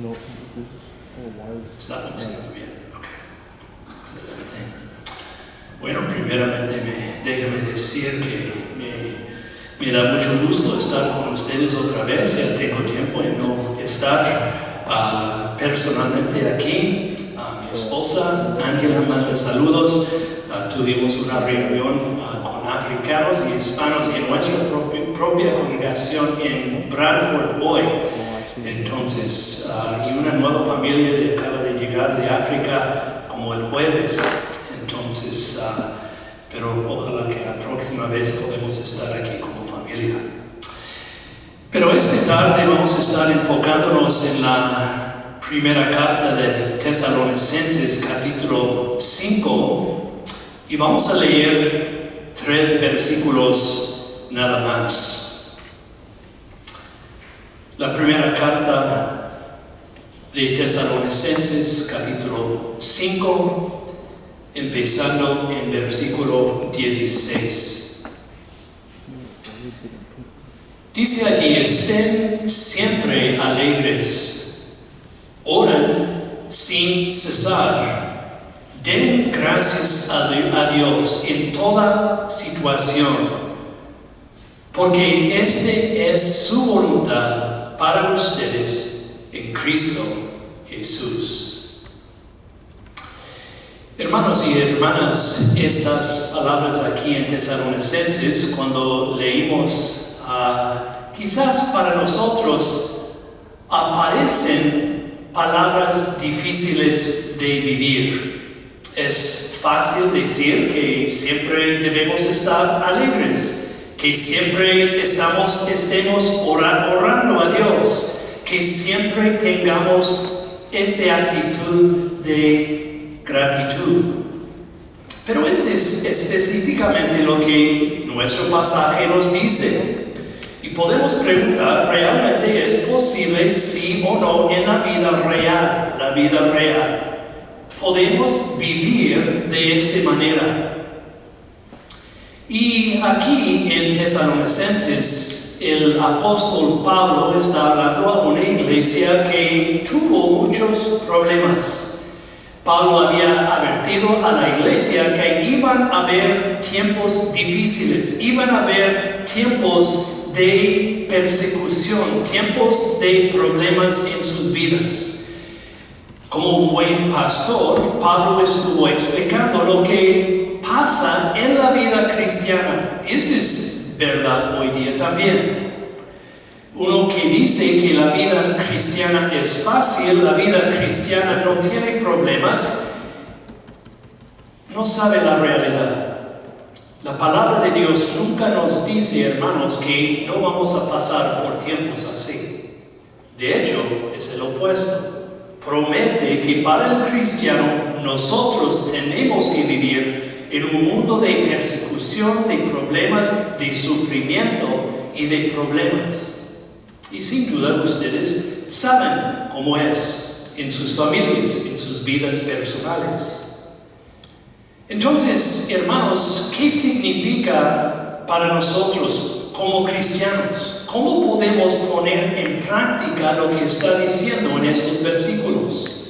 No. Está funcionando bien. Ok. Excelente. Bueno, primeramente déjame decir que me da mucho gusto estar con ustedes otra vez. Ya tengo tiempo en no estar personalmente aquí. Mi esposa, Ángela, manda saludos. Tuvimos una reunión con africanos y hispanos en nuestra propia congregación en Bradford hoy. Entonces, y una nueva familia acaba de llegar de África como el jueves. Entonces, pero ojalá que la próxima vez podamos estar aquí como familia. Pero esta tarde vamos a estar enfocándonos en la primera carta de Tesalonicenses, capítulo 5, y vamos a leer 3 versículos nada más. La primera carta de Tesalonicenses, capítulo 5, empezando en versículo 16. Dice aquí: estén siempre alegres, oren sin cesar, den gracias a Dios en toda situación, porque este es su voluntad para ustedes en Cristo Jesús. Hermanos y hermanas, estas palabras aquí en Tesalonicenses, cuando leímos, quizás para nosotros aparecen palabras difíciles de vivir. Es fácil decir que siempre debemos estar alegres, que siempre estemos orando a Dios, que siempre tengamos esa actitud de gratitud. Pero este es específicamente lo que nuestro pasaje nos dice. Y podemos preguntar, ¿realmente es posible, sí o no, en la vida real? ¿Podemos vivir de esta manera? Y aquí en Tesalonicenses, el apóstol Pablo está hablando a una iglesia que tuvo muchos problemas. Pablo había advertido a la iglesia que iban a haber tiempos difíciles, iban a haber tiempos de persecución, tiempos de problemas en sus vidas. Como un buen pastor, Pablo estuvo explicando lo que pasa en la vida cristiana. Esa es verdad hoy día también. Uno que dice que la vida cristiana es fácil, la vida cristiana no tiene problemas, no sabe la realidad. La palabra de Dios nunca nos dice, hermanos, que no vamos a pasar por tiempos así. De hecho, es el opuesto. Promete que para el cristiano nosotros tenemos que vivir en un mundo de persecución, de problemas, de sufrimiento y de problemas. Y sin duda ustedes saben cómo es en sus familias, en sus vidas personales. Entonces, hermanos, ¿qué significa para nosotros como cristianos? ¿Cómo podemos poner en práctica lo que está diciendo en estos versículos?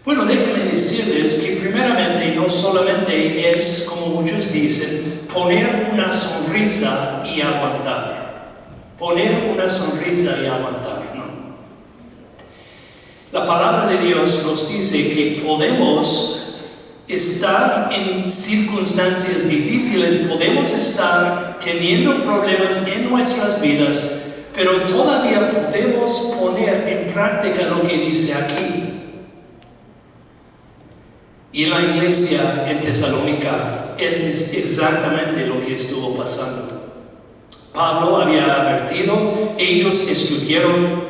Bueno, déjenme decirles que primeramente no solamente es, como muchos dicen, poner una sonrisa y aguantar. Poner una sonrisa y aguantar, no. La palabra de Dios nos dice que podemos estar en circunstancias difíciles, podemos estar teniendo problemas en nuestras vidas, pero todavía podemos poner en práctica lo que dice aquí. Y en la iglesia en Tesalónica es exactamente lo que estuvo pasando. Pablo había advertido, ellos estuvieron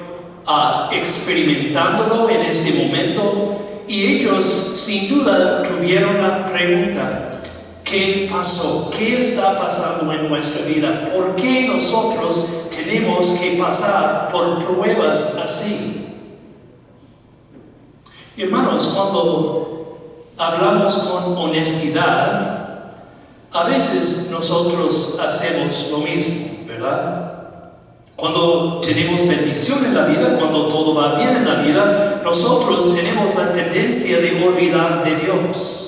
experimentándolo en este momento, y ellos sin duda tuvieron la pregunta: ¿qué pasó? ¿Qué está pasando en nuestra vida? ¿Por qué nosotros tenemos que pasar por pruebas así? Y hermanos, cuando hablamos con honestidad, a veces nosotros hacemos lo mismo, ¿verdad? Cuando tenemos bendición en la vida, cuando todo va bien en la vida, nosotros tenemos la tendencia de olvidar de Dios.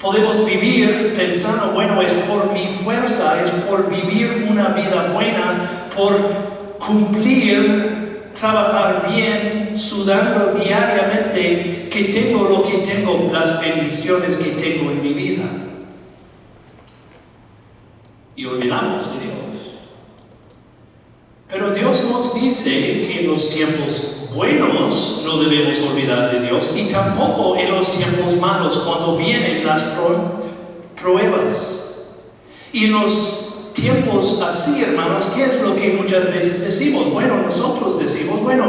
Podemos vivir pensando, bueno, es por mi fuerza, es por vivir una vida buena, por cumplir, trabajar bien, sudando diariamente, que tengo lo que tengo, las bendiciones que tengo en mi vida. Y olvidamos de Dios. Pero Dios nos dice que en los tiempos buenos no debemos olvidar de Dios y tampoco en los tiempos malos cuando vienen las pruebas. Y en los tiempos así, hermanos, ¿qué es lo que muchas veces decimos? Bueno, nosotros decimos, bueno,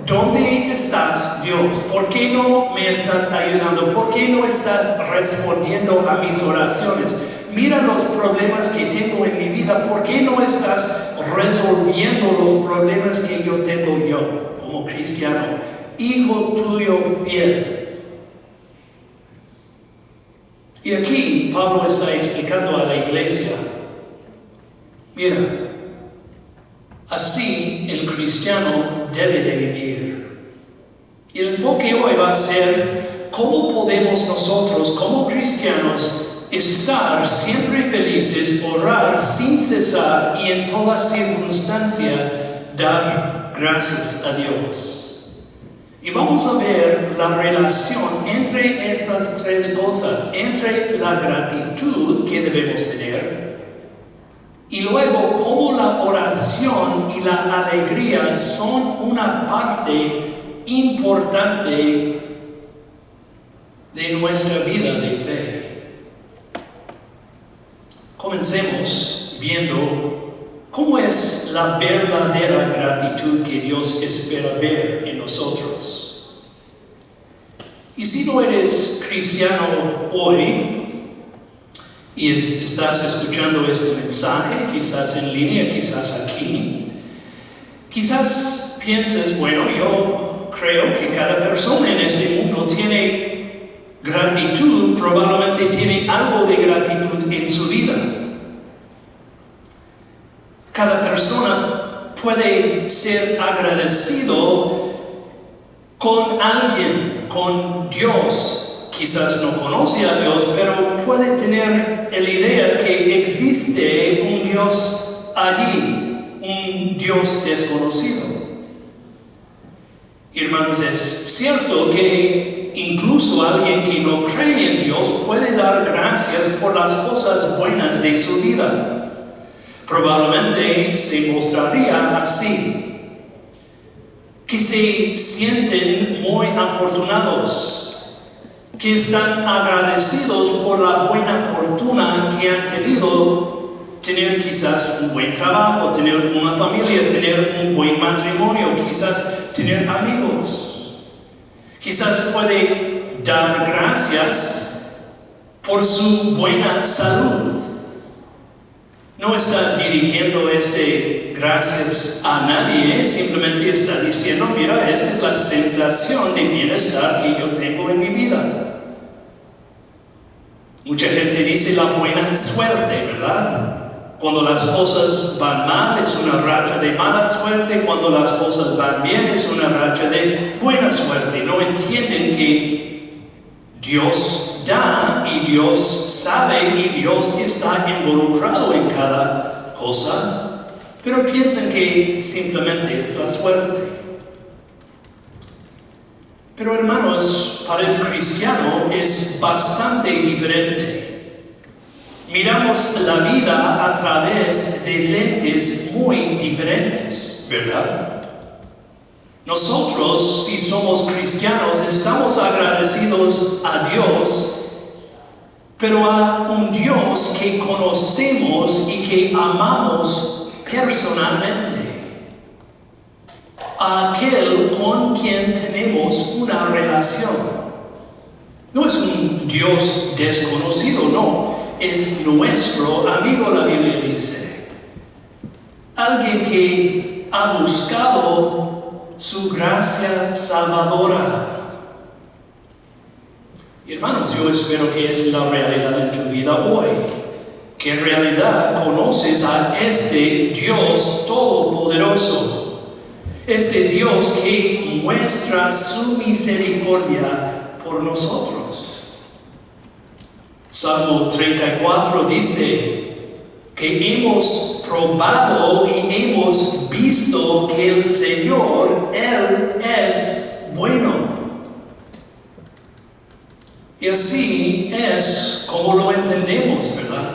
¿dónde estás, Dios? ¿Por qué no me estás ayudando? ¿Por qué no estás respondiendo a mis oraciones? Mira los problemas que tengo en mi vida. ¿Por qué no estás resolviendo los problemas que yo tengo yo como cristiano? Hijo tuyo fiel. Y aquí Pablo está explicando a la iglesia, mira, así el cristiano debe de vivir. Y el enfoque hoy va a ser cómo podemos nosotros como cristianos estar siempre felices, orar sin cesar y en toda circunstancia dar gracias a Dios. Y vamos a ver la relación entre estas tres cosas, entre la gratitud que debemos tener y luego cómo la oración y la alegría son una parte importante de nuestra vida de fe. Comencemos viendo cómo es la verdadera gratitud que Dios espera ver en nosotros. Y si no eres cristiano hoy y estás escuchando este mensaje, quizás en línea, quizás aquí, quizás pienses, bueno, yo creo que cada persona en este mundo tiene gratitud, probablemente tiene algo de gratitud en su vida. Cada persona puede ser agradecido con alguien, con Dios. Quizás no conoce a Dios, pero puede tener la idea que existe un Dios allí, un Dios desconocido. Hermanos, es cierto que incluso alguien que no cree en Dios puede dar gracias por las cosas buenas de su vida. Probablemente se mostraría así, que se sienten muy afortunados, que están agradecidos por la buena fortuna que han tenido, tener quizás un buen trabajo, tener una familia, tener un buen matrimonio, quizás tener amigos. Quizás puede dar gracias por su buena salud. No está dirigiendo gracias a nadie, simplemente está diciendo, mira, esta es la sensación de bienestar que yo tengo en mi vida. Mucha gente dice la buena suerte, ¿verdad? Cuando las cosas van mal es una racha de mala suerte, cuando las cosas van bien es una racha de buena suerte. No entienden que Dios da y Dios sabe y Dios está involucrado en cada cosa, pero piensan que simplemente es la suerte. Pero hermanos, para el cristiano es bastante diferente. Miramos la vida a través de lentes muy diferentes, ¿verdad? Nosotros, si somos cristianos, estamos agradecidos a Dios, pero a un Dios que conocemos y que amamos personalmente. A aquel con quien tenemos una relación. No es un Dios desconocido, no. Es nuestro amigo, la Biblia dice. Alguien que ha buscado su gracia salvadora. Y hermanos, yo espero que es la realidad en tu vida hoy. que en realidad conoces a este Dios todopoderoso, ese Dios que muestra su misericordia por nosotros. Salmo 34 dice que hemos probado y hemos visto que el Señor, Él es bueno. Y así es como lo entendemos, ¿verdad?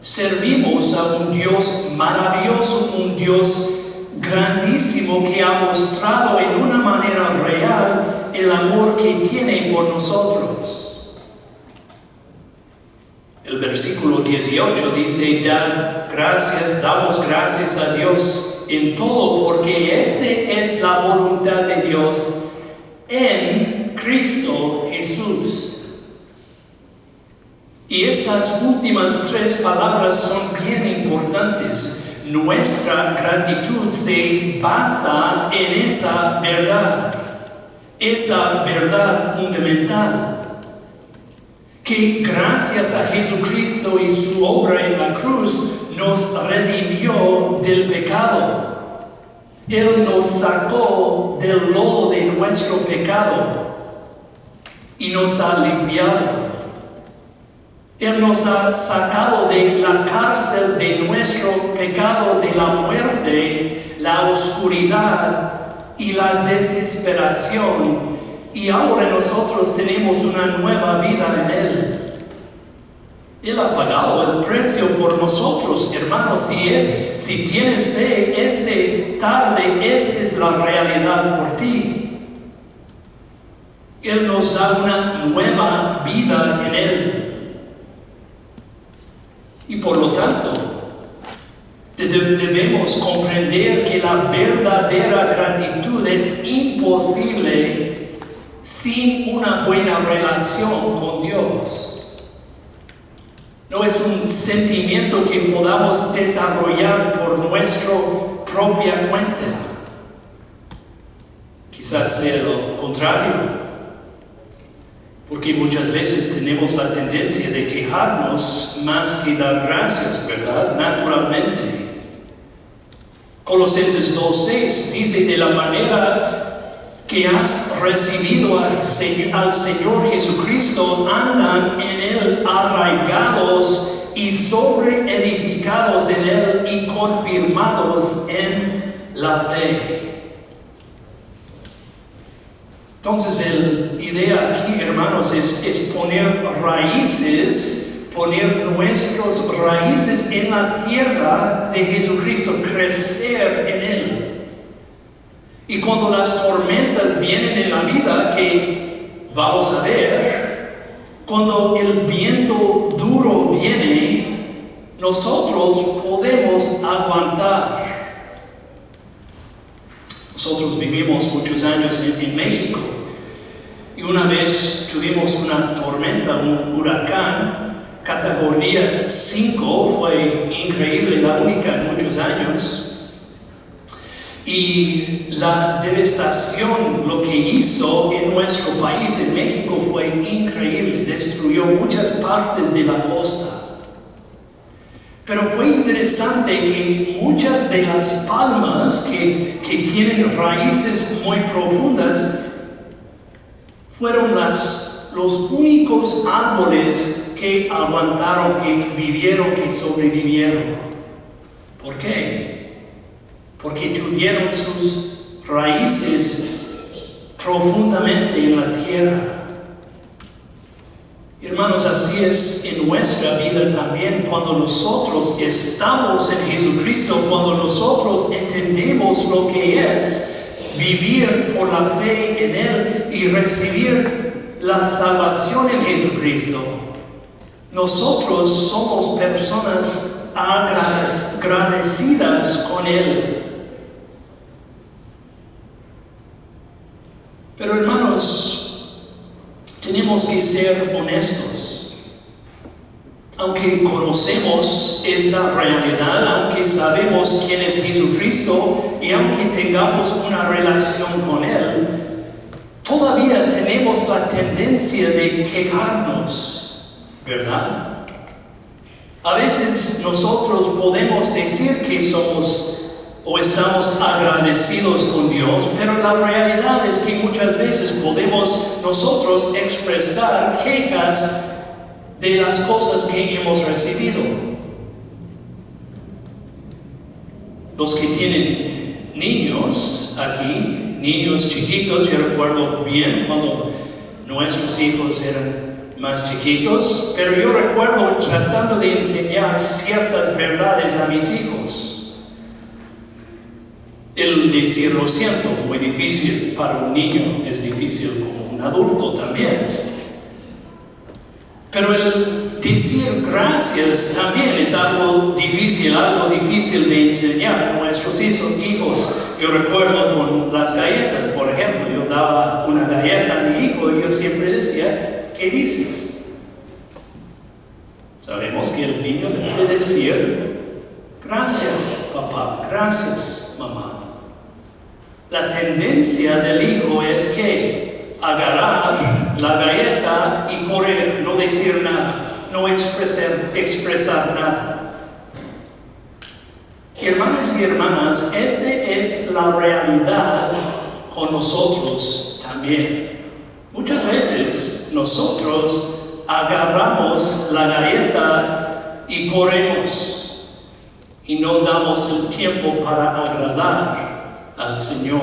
Servimos a un Dios maravilloso, un Dios grandísimo que ha mostrado en una manera real el amor que tiene por nosotros. El versículo 18 dice, damos gracias a Dios en todo, porque esta es la voluntad de Dios en Cristo Jesús. Y estas últimas tres palabras son bien importantes. Nuestra gratitud se basa en esa verdad fundamental, que gracias a Jesucristo y su obra en la cruz nos redimió del pecado. Él nos sacó del lodo de nuestro pecado y nos ha limpiado. Él nos ha sacado de la cárcel de nuestro pecado, de la muerte, la oscuridad y la desesperación. Y ahora nosotros tenemos una nueva vida en Él. Él ha pagado el precio por nosotros, hermanos. Si tienes fe, esta es la realidad por ti. Él nos da una nueva vida en Él. Y por lo tanto, debemos comprender que la verdadera gratitud es imposible sin una buena relación con Dios. No es un sentimiento que podamos desarrollar por nuestra propia cuenta. Quizás sea lo contrario. Porque muchas veces tenemos la tendencia de quejarnos más que dar gracias, ¿verdad? Naturalmente. Colosenses 2:6 dice, de la manera que has recibido al Señor Jesucristo, andan en Él arraigados y sobreedificados en Él y confirmados en la fe. Entonces, la idea aquí, hermanos, es poner raíces, poner nuestras raíces en la tierra de Jesucristo, crecer en Él. Y cuando las tormentas vienen en la vida, que vamos a ver, cuando el viento duro viene, nosotros podemos aguantar. Nosotros vivimos muchos años en México y una vez tuvimos una tormenta, un huracán, categoría 5, fue increíble, la única en muchos años. Y la devastación, lo que hizo en nuestro país, en México, fue increíble, destruyó muchas partes de la costa. Pero fue interesante que muchas de las palmas que tienen raíces muy profundas fueron los únicos árboles que aguantaron, que vivieron, que sobrevivieron. ¿Por qué? Porque tuvieron sus raíces profundamente en la tierra. Hermanos, así es en nuestra vida también. Cuando nosotros estamos en Jesucristo, cuando nosotros entendemos lo que es vivir por la fe en Él y recibir la salvación en Jesucristo, nosotros somos personas agradecidas con Él. Pero hermanos, tenemos que ser honestos. Aunque conocemos esta realidad, aunque sabemos quién es Jesucristo y aunque tengamos una relación con Él, todavía tenemos la tendencia de quejarnos, ¿verdad? A veces nosotros podemos decir que somos o estamos agradecidos con Dios, pero la realidad es que muchas veces podemos nosotros expresar quejas de las cosas que hemos recibido. Los que tienen niños aquí, niños chiquitos, yo recuerdo bien cuando nuestros hijos eran más chiquitos, pero yo recuerdo tratando de enseñar ciertas verdades a mis hijos. El decir lo siento, muy difícil para un niño, es difícil como un adulto también. Pero el decir gracias también es algo difícil de enseñar a nuestros hijos. Yo recuerdo con las galletas, por ejemplo, yo daba una galleta a mi hijo y yo siempre decía, ¿qué dices? Sabemos que el niño debe decir, gracias papá, gracias mamá. La tendencia del hijo es que agarrar la galleta y correr, no decir nada, no expresar nada. Hermanos y hermanas, esta es la realidad con nosotros también. Muchas veces nosotros agarramos la galleta y corremos y no damos el tiempo para agradar al Señor.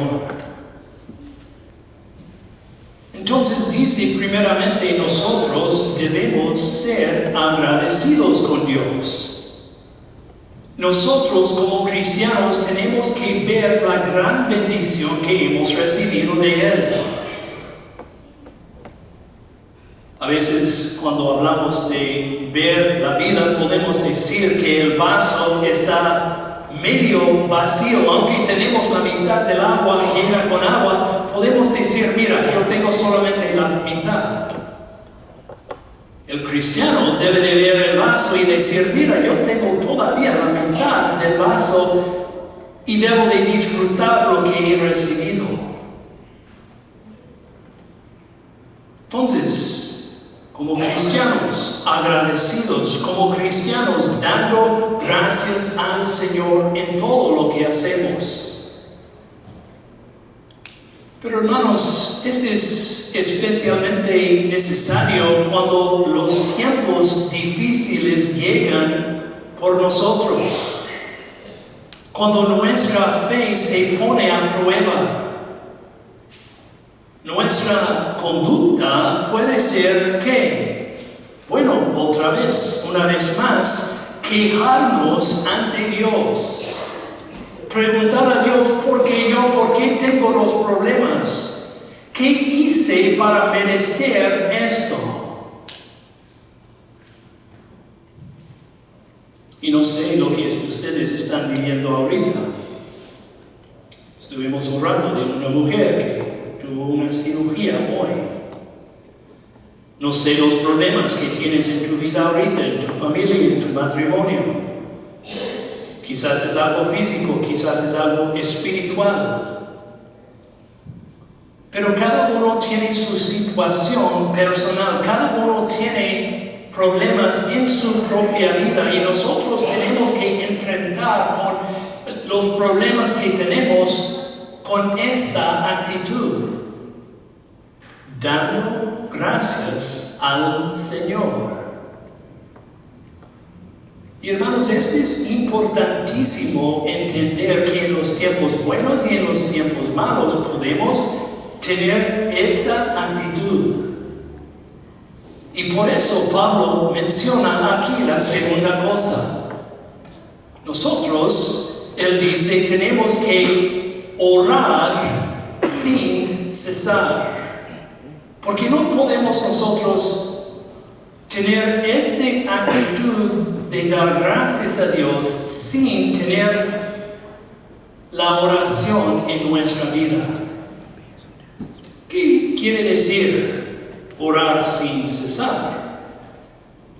Entonces dice primeramente nosotros debemos ser agradecidos con Dios. Nosotros como cristianos tenemos que ver la gran bendición que hemos recibido de Él. A veces cuando hablamos de ver la vida podemos decir que el vaso está medio vacío, aunque tenemos la mitad del agua llena con agua, podemos decir, mira, yo tengo solamente la mitad. El cristiano debe de ver el vaso y decir, mira, yo tengo todavía la mitad del vaso y debo de disfrutar lo que he recibido. Entonces, como cristianos agradecidos, como cristianos dando gracias al Señor en todo lo que hacemos. Pero hermanos, es especialmente necesario cuando los tiempos difíciles llegan por nosotros, cuando nuestra fe se pone a prueba. Nuestra conducta puede ser que, bueno, otra vez, una vez más, quejarnos ante Dios. Preguntar a Dios, ¿por qué tengo los problemas? ¿Qué hice para merecer esto? Y no sé lo que ustedes están viviendo ahorita. Estuvimos orando de una mujer que tuvo una cirugía hoy. No sé los problemas que tienes en tu vida ahorita, en tu familia, en tu matrimonio. Quizás es algo físico, quizás es algo espiritual. Pero cada uno tiene su situación personal, cada uno tiene problemas en su propia vida y nosotros tenemos que enfrentar con los problemas que tenemos con esta actitud, dando gracias al Señor. Y hermanos, es importantísimo entender que en los tiempos buenos y en los tiempos malos podemos tener esta actitud. Y por eso Pablo menciona aquí la segunda cosa. Nosotros, él dice, tenemos que orar sin cesar. Porque no podemos nosotros tener esta actitud de dar gracias a Dios sin tener la oración en nuestra vida. ¿Qué quiere decir orar sin cesar?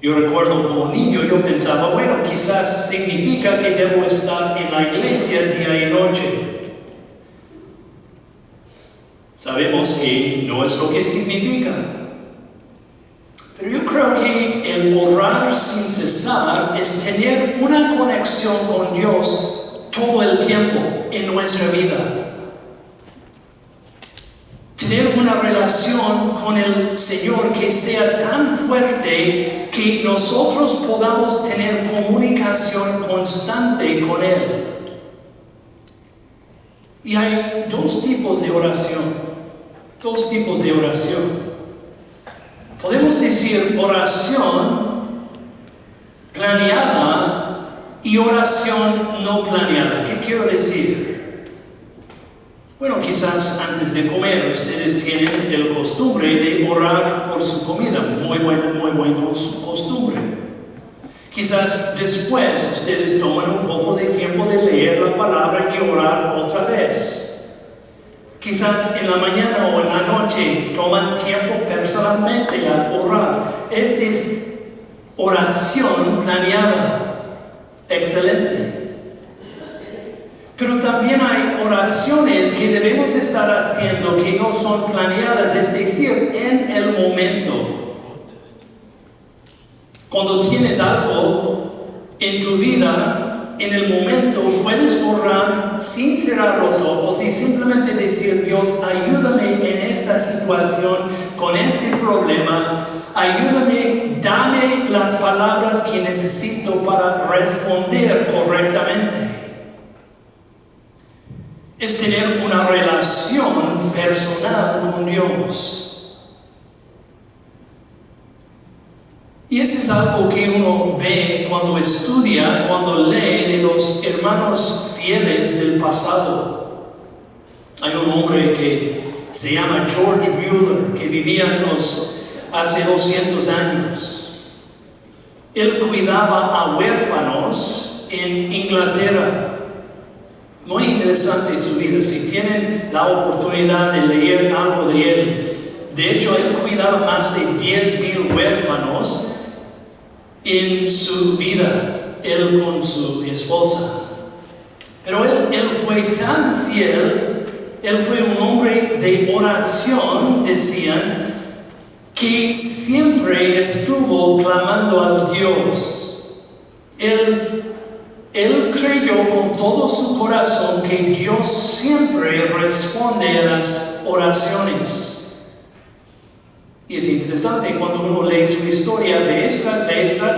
Yo recuerdo como niño, yo pensaba, bueno, quizás significa que debo estar en la iglesia día y noche. Sabemos que no es lo que significa. Pero yo creo que el orar sin cesar necesar es tener una conexión con Dios todo el tiempo en nuestra vida. Tener una relación con el Señor que sea tan fuerte que nosotros podamos tener comunicación constante con Él. Y hay dos tipos de oración. Podemos decir oración planeada y oración no planeada. ¿Qué quiero decir? Bueno, quizás antes de comer ustedes tienen el costumbre de orar por su comida. Muy buena costumbre. Quizás después ustedes toman un poco de tiempo de leer la palabra y orar otra vez. Quizás en la mañana o en la noche toman tiempo personalmente a orar. Esta es oración planeada. Excelente. Pero también hay oraciones que debemos estar haciendo que no son planeadas, es decir, en el momento. Cuando tienes algo en tu vida, en el momento puedes orar sin cerrar los ojos y simplemente decir: Dios, ayúdame en esta situación, con este problema, ayúdame, dame las palabras que necesito para responder correctamente. Es tener una relación personal con Dios. Y eso es algo que uno ve cuando estudia, cuando lee de los hermanos fieles del pasado. Hay un hombre que se llama George Mueller, que vivía hace 200 años. Él cuidaba a huérfanos en Inglaterra. Muy interesante su vida. Si tienen la oportunidad de leer algo de él, de hecho, él cuidaba más de 10,000 huérfanos en su vida, él con su esposa. Pero él fue tan fiel, él fue un hombre de oración, decían, que siempre estuvo clamando a Dios. Él creyó con todo su corazón que Dios siempre responde a las oraciones. Y es interesante cuando uno lee su historia vez tras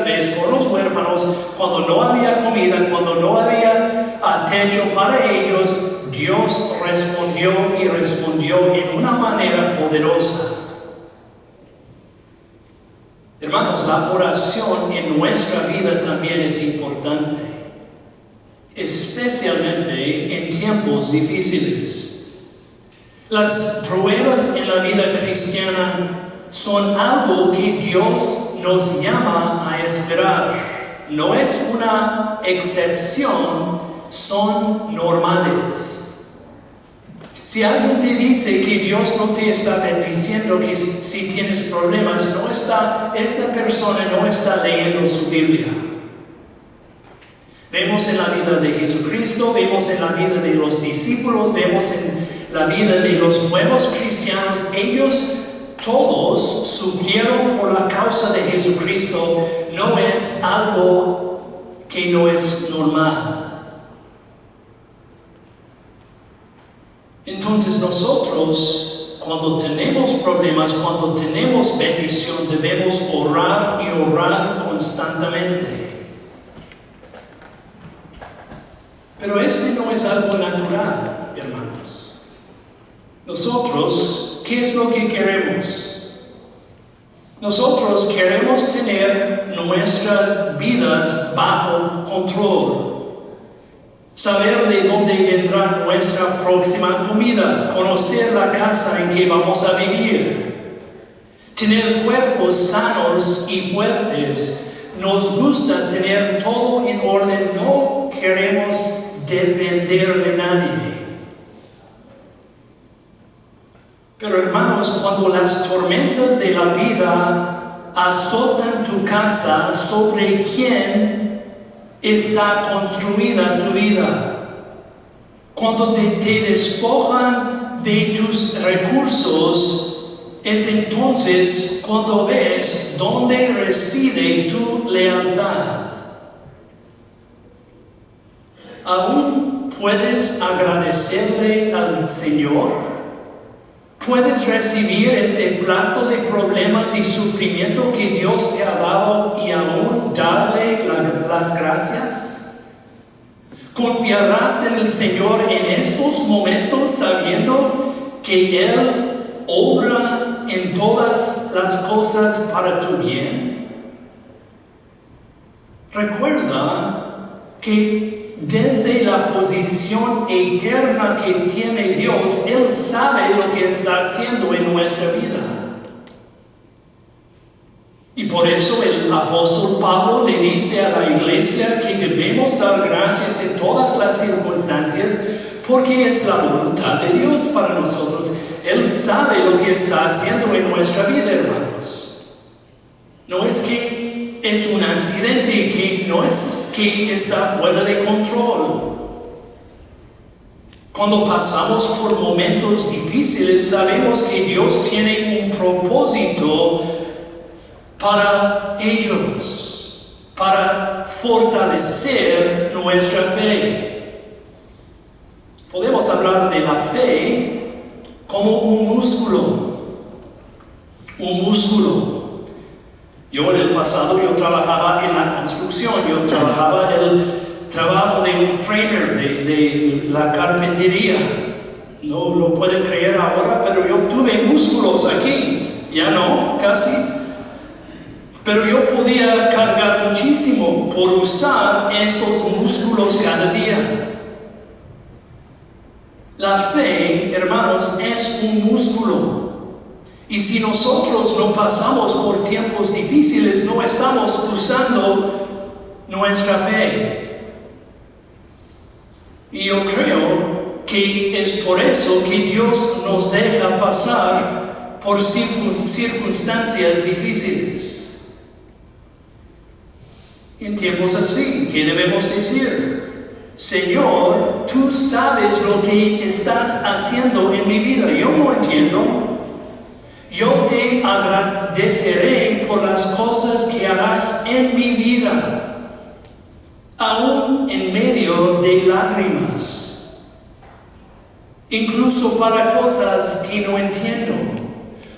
vez con los huérfanos, cuando no había comida, cuando no había techo para ellos, Dios respondió y respondió en una manera poderosa. Hermanos, la oración en nuestra vida también es importante, especialmente en tiempos difíciles. Las pruebas en la vida cristiana son algo que Dios nos llama a esperar. No es una excepción, son normales. Si alguien te dice que Dios no te está bendiciendo, que si tienes problemas, esta persona no está leyendo su Biblia. Vemos en la vida de Jesucristo, vemos en la vida de los discípulos, vemos en la vida de los nuevos cristianos. Ellos todos sufrieron por la causa de Jesucristo. No es algo que no es normal. Entonces nosotros, cuando tenemos problemas, cuando tenemos bendición, debemos orar y orar constantemente. Pero este no es algo natural, hermanos. Nosotros, ¿qué es lo que queremos? Nosotros queremos tener nuestras vidas bajo control. Saber de dónde vendrá nuestra próxima comida. Conocer la casa en que vamos a vivir. Tener cuerpos sanos y fuertes. Nos gusta tener todo en orden. No queremos depender de nadie. Pero hermanos, cuando las tormentas de la vida azotan tu casa, ¿sobre quién está construida tu vida? Cuando te despojan de tus recursos, es entonces cuando ves dónde reside tu lealtad. ¿Aún puedes agradecerle al Señor? ¿Puedes recibir este plato de problemas y sufrimiento que Dios te ha dado y aún darle las gracias? ¿Confiarás en el Señor en estos momentos sabiendo que Él obra en todas las cosas para tu bien? Recuerda que desde la posición eterna que tiene Dios, Él sabe lo que está haciendo en nuestra vida. Y por eso el apóstol Pablo le dice a la iglesia que debemos dar gracias en todas las circunstancias porque es la voluntad de Dios para nosotros. Él sabe lo que está haciendo en nuestra vida, hermanos. No es que es un accidente, que no es que está fuera de control. Cuando pasamos por momentos difíciles, sabemos que Dios tiene un propósito para ellos, para fortalecer nuestra fe. Podemos hablar de la fe como un músculo. Un músculo. Yo en el pasado, yo trabajaba en la construcción, yo trabajaba el trabajo de un framer, de la carpintería. No lo pueden creer ahora, pero yo tuve músculos aquí, ya no, casi. Pero yo podía cargar muchísimo por usar estos músculos cada día. La fe, hermanos, es un músculo. Y si nosotros no pasamos por tiempos difíciles, no estamos usando nuestra fe. Y yo creo que es por eso que Dios nos deja pasar por circunstancias difíciles. En tiempos así, ¿qué debemos decir? Señor, tú sabes lo que estás haciendo en mi vida. Yo no entiendo. Yo te agradeceré por las cosas que harás en mi vida, aún en medio de lágrimas, incluso para cosas que no entiendo.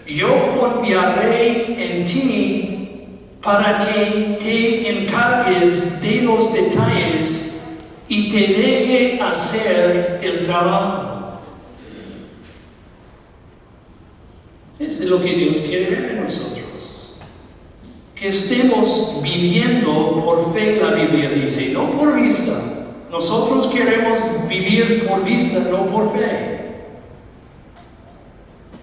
Yo confiaré en ti para que te encargues de los detalles y te deje hacer el trabajo. Eso es lo que Dios quiere ver en nosotros. Que estemos viviendo por fe, la Biblia dice, no por vista. Nosotros queremos vivir por vista, no por fe.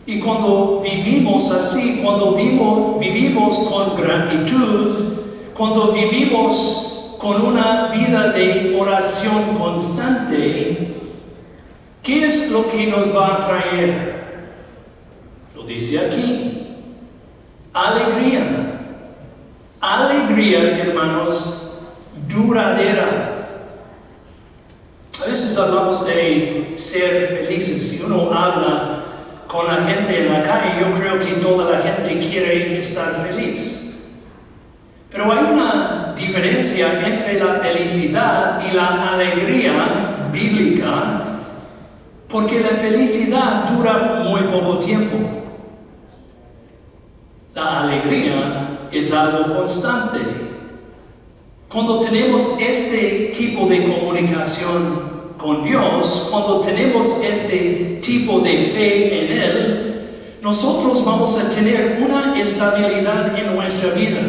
Y cuando vivimos así, cuando vivimos con gratitud, cuando vivimos con una vida de oración constante, ¿qué es lo que nos va a traer? Lo dice aquí, alegría. Alegría, hermanos, duradera. A veces hablamos de ser felices. Si uno habla con la gente en la calle, yo creo que toda la gente quiere estar feliz. Pero hay una diferencia entre la felicidad y la alegría bíblica, porque la felicidad dura muy poco tiempo. La alegría es algo constante. Cuando tenemos este tipo de comunicación con Dios, cuando tenemos este tipo de fe en Él, nosotros vamos a tener una estabilidad en nuestra vida.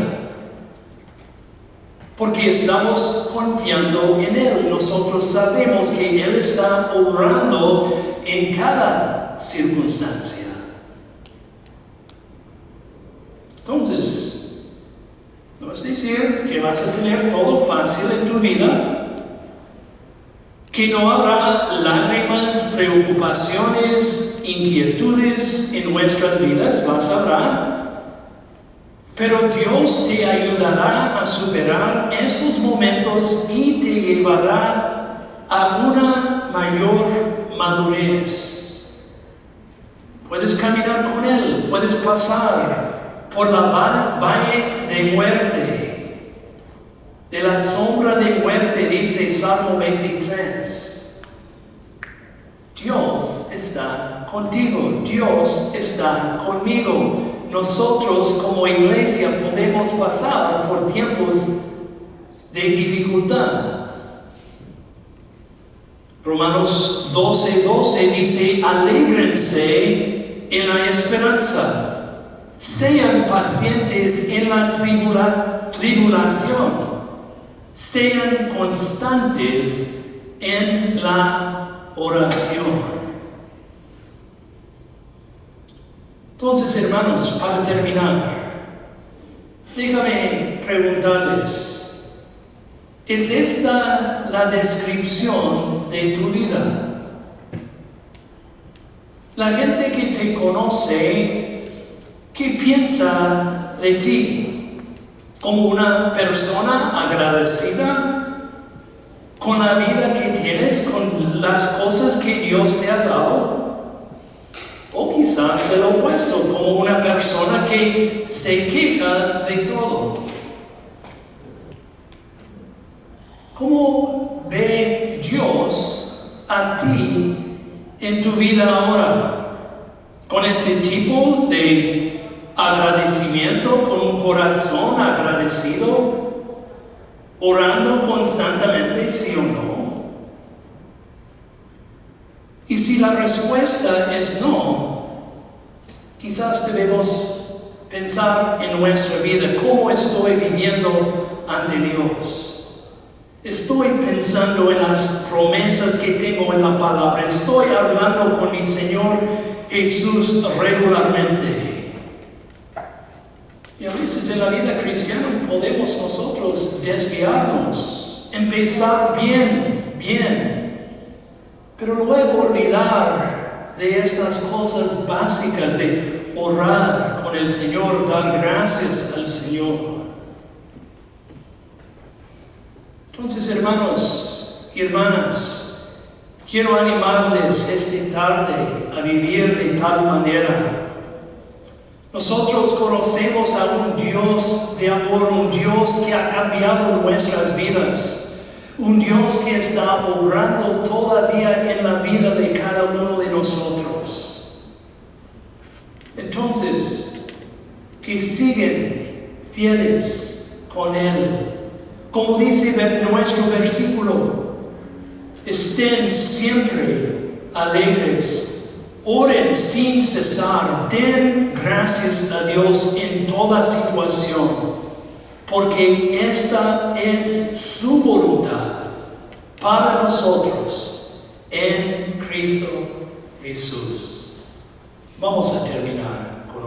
Porque estamos confiando en Él. Nosotros sabemos que Él está obrando en cada circunstancia. Entonces, no es decir que vas a tener todo fácil en tu vida, que no habrá lágrimas, preocupaciones, inquietudes en nuestras vidas, las habrá, pero Dios te ayudará a superar estos momentos y te llevará a una mayor madurez. Puedes caminar con Él, puedes pasar por la valle de muerte, de la sombra de muerte, dice Salmo 23. Dios está contigo, Dios está conmigo. Nosotros como iglesia podemos pasar por tiempos de dificultad. Romanos 12:12 dice, alégrense en la esperanza, sean pacientes en la tribulación, sean constantes en la oración. Entonces, hermanos, para terminar, déjame preguntarles, ¿es esta la descripción de tu vida? La gente que te conoce, ¿qué piensa de ti? ¿Como una persona agradecida con la vida que tienes, con las cosas que Dios te ha dado? O quizás el opuesto, como una persona que se queja de todo. ¿Cómo ve Dios a ti en tu vida ahora? ¿Con este tipo de agradecimiento, con un corazón agradecido, orando constantemente, sí o no? Y si la respuesta es no, quizás debemos pensar en nuestra vida, ¿cómo estoy viviendo ante Dios? Estoy pensando en las promesas que tengo en la palabra. Estoy hablando con mi Señor Jesús regularmente. Y a veces en la vida cristiana podemos nosotros desviarnos, empezar bien, pero luego olvidar de estas cosas básicas de orar con el Señor, dar gracias al Señor. Entonces, hermanos y hermanas, quiero animarles esta tarde a vivir de tal manera. Nosotros conocemos a un Dios de amor, un Dios que ha cambiado nuestras vidas, un Dios que está obrando todavía en la vida de cada uno de nosotros. Entonces, que siguen fieles con Él. Como dice nuestro versículo, estén siempre alegres, oren sin cesar, den gracias a Dios en toda situación, porque esta es su voluntad para nosotros en Cristo Jesús. Vamos a terminar.